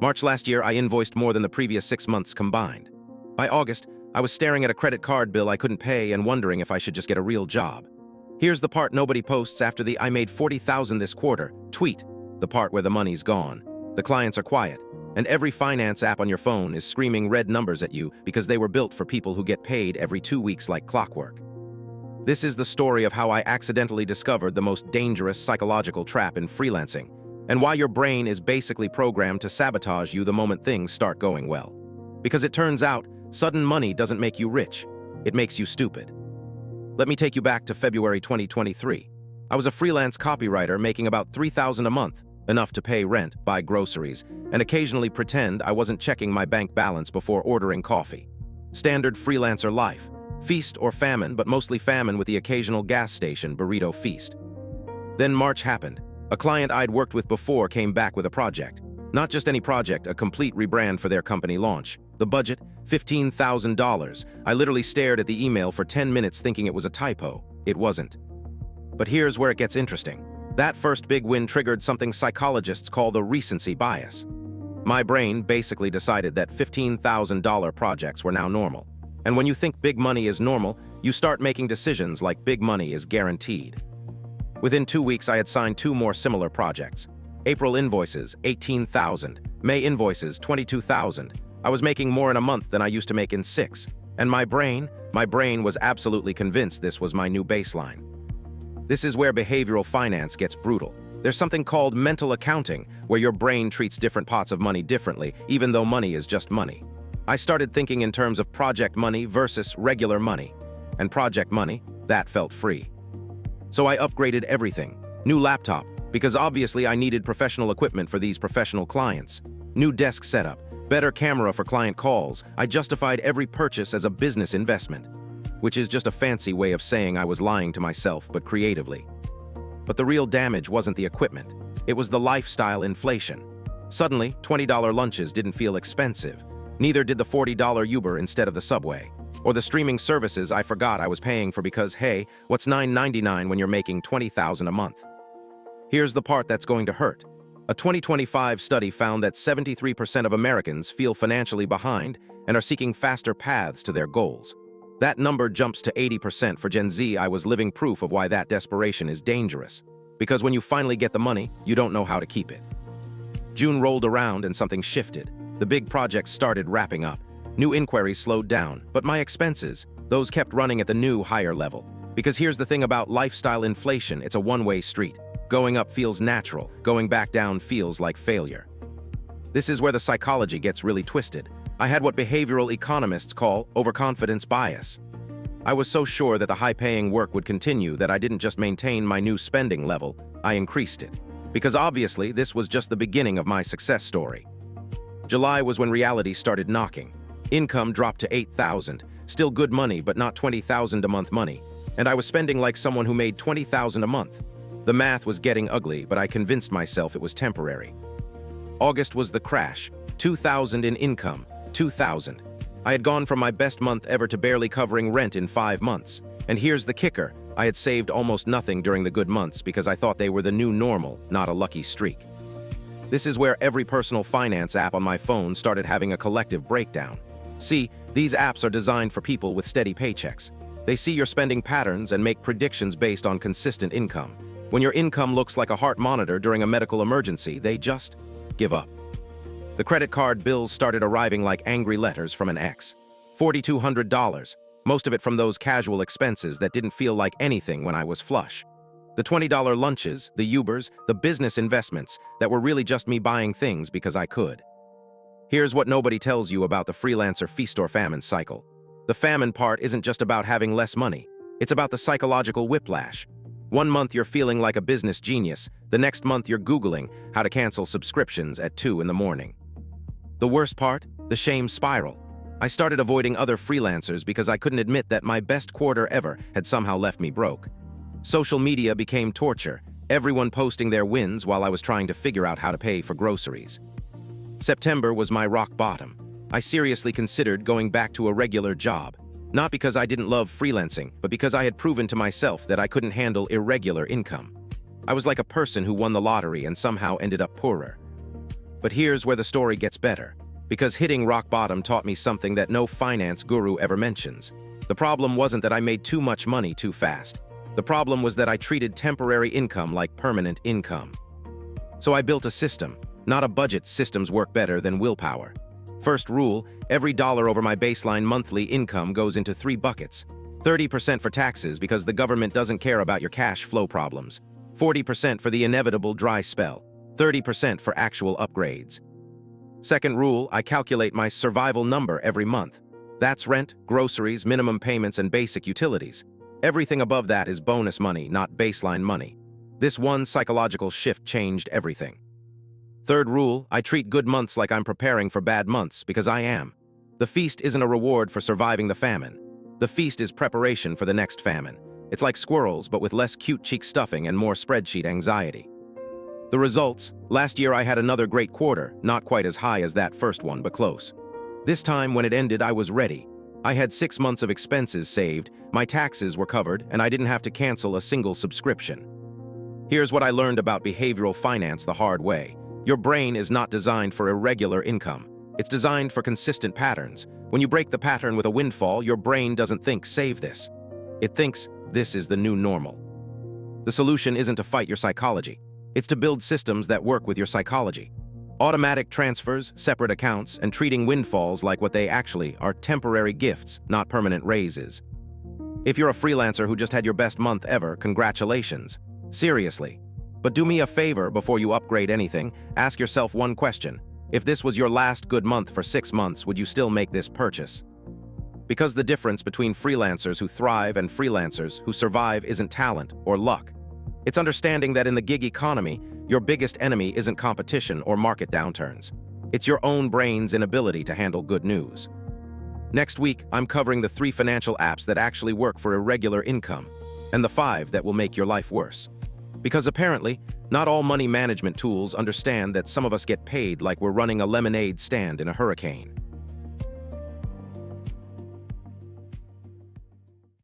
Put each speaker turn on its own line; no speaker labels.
March last year, I invoiced more than the previous 6 months combined. By August, I was staring at a credit card bill I couldn't pay and wondering if I should just get a real job. Here's the part nobody posts after the "I made 40,000 this quarter" tweet, the part where the money's gone. The clients are quiet, and every finance app on your phone is screaming red numbers at you because they were built for people who get paid every 2 weeks like clockwork. This is the story of how I accidentally discovered the most dangerous psychological trap in freelancing, and why your brain is basically programmed to sabotage you the moment things start going well. Because it turns out, sudden money doesn't make you rich, it makes you stupid. Let me take you back to February 2023. I was a freelance copywriter making about $3,000 a month, enough to pay rent, buy groceries, and occasionally pretend I wasn't checking my bank balance before ordering coffee. Standard freelancer life. Feast or famine, but mostly famine with the occasional gas station burrito feast. Then March happened. A client I'd worked with before came back with a project. Not just any project, a complete rebrand for their company launch. The budget, $15,000. I literally stared at the email for 10 minutes thinking it was a typo. It wasn't. But here's where it gets interesting. That first big win triggered something psychologists call the recency bias. My brain basically decided that $15,000 projects were now normal. And when you think big money is normal, you start making decisions like big money is guaranteed. Within 2 weeks, I had signed 2 more similar projects. April invoices, $18,000. May invoices, $22,000. I was making more in a month than I used to make in 6. And my brain was absolutely convinced this was my new baseline. This is where behavioral finance gets brutal. There's something called mental accounting, where your brain treats different pots of money differently, even though money is just money. I started thinking in terms of project money versus regular money. And project money, that felt free. So I upgraded everything. New laptop, because obviously I needed professional equipment for these professional clients. New desk setup, better camera for client calls. I justified every purchase as a business investment, which is just a fancy way of saying I was lying to myself, but creatively. But the real damage wasn't the equipment. It was the lifestyle inflation. Suddenly, $20 lunches didn't feel expensive. Neither did the $40 Uber instead of the subway. Or the streaming services I forgot I was paying for because, hey, what's $9.99 when you're making $20,000 a month? Here's the part that's going to hurt. A 2025 study found that 73% of Americans feel financially behind and are seeking faster paths to their goals. That number jumps to 80% for Gen Z. I was living proof of why that desperation is dangerous. Because when you finally get the money, you don't know how to keep it. June rolled around and something shifted. The big projects started wrapping up. New inquiries slowed down, but my expenses, those kept running at the new higher level. Because here's the thing about lifestyle inflation, it's a one-way street. Going up feels natural, going back down feels like failure. This is where the psychology gets really twisted. I had what behavioral economists call overconfidence bias. I was so sure that the high-paying work would continue that I didn't just maintain my new spending level, I increased it. Because obviously, this was just the beginning of my success story. July was when reality started knocking. Income dropped to $8,000, still good money but not $20,000 a month money, and I was spending like someone who made $20,000 a month. The math was getting ugly, but I convinced myself it was temporary. August was the crash. $2,000 in income, $2,000. I had gone from my best month ever to barely covering rent in 5 months. And here's the kicker, I had saved almost nothing during the good months because I thought they were the new normal, not a lucky streak. This is where every personal finance app on my phone started having a collective breakdown. See, these apps are designed for people with steady paychecks. They see your spending patterns and make predictions based on consistent income. When your income looks like a heart monitor during a medical emergency, they just give up. The credit card bills started arriving like angry letters from an ex. $4,200, most of it from those casual expenses that didn't feel like anything when I was flush. The $20 lunches, the Ubers, the business investments that were really just me buying things because I could. Here's what nobody tells you about the freelancer feast-or-famine cycle. The famine part isn't just about having less money. It's about the psychological whiplash. 1 month you're feeling like a business genius. The next month you're Googling how to cancel subscriptions at 2 in the morning. The worst part? The shame spiral. I started avoiding other freelancers because I couldn't admit that my best quarter ever had somehow left me broke. Social media became torture, everyone posting their wins while I was trying to figure out how to pay for groceries. September was my rock bottom. I seriously considered going back to a regular job. Not because I didn't love freelancing, but because I had proven to myself that I couldn't handle irregular income. I was like a person who won the lottery and somehow ended up poorer. But here's where the story gets better. Because hitting rock bottom taught me something that no finance guru ever mentions. The problem wasn't that I made too much money too fast. The problem was that I treated temporary income like permanent income. So I built a system, not a budget. Systems work better than willpower. First rule, every dollar over my baseline monthly income goes into 3 buckets. 30% for taxes because the government doesn't care about your cash flow problems. 40% for the inevitable dry spell. 30% for actual upgrades. Second rule, I calculate my survival number every month. That's rent, groceries, minimum payments, and basic utilities. Everything above that is bonus money, not baseline money. This one psychological shift changed everything. Third rule, I treat good months like I'm preparing for bad months, because I am. The feast isn't a reward for surviving the famine. The feast is preparation for the next famine. It's like squirrels, but with less cute cheek stuffing and more spreadsheet anxiety. The results, last year I had another great quarter, not quite as high as that first one, but close. This time, when it ended, I was ready. I had 6 months of expenses saved, my taxes were covered, and I didn't have to cancel a single subscription. Here's what I learned about behavioral finance the hard way. Your brain is not designed for irregular income. It's designed for consistent patterns. When you break the pattern with a windfall, your brain doesn't think, save this. It thinks, this is the new normal. The solution isn't to fight your psychology. It's to build systems that work with your psychology. Automatic transfers, separate accounts, and treating windfalls like what they actually are: temporary gifts, not permanent raises. If you're a freelancer who just had your best month ever, congratulations. Seriously. But do me a favor before you upgrade anything, ask yourself one question. If this was your last good month for 6 months, would you still make this purchase? Because the difference between freelancers who thrive and freelancers who survive isn't talent or luck. It's understanding that in the gig economy, your biggest enemy isn't competition or market downturns. It's your own brain's inability to handle good news. Next week, I'm covering the 3 financial apps that actually work for irregular income, and the 5 that will make your life worse. Because apparently, not all money management tools understand that some of us get paid like we're running a lemonade stand in a hurricane.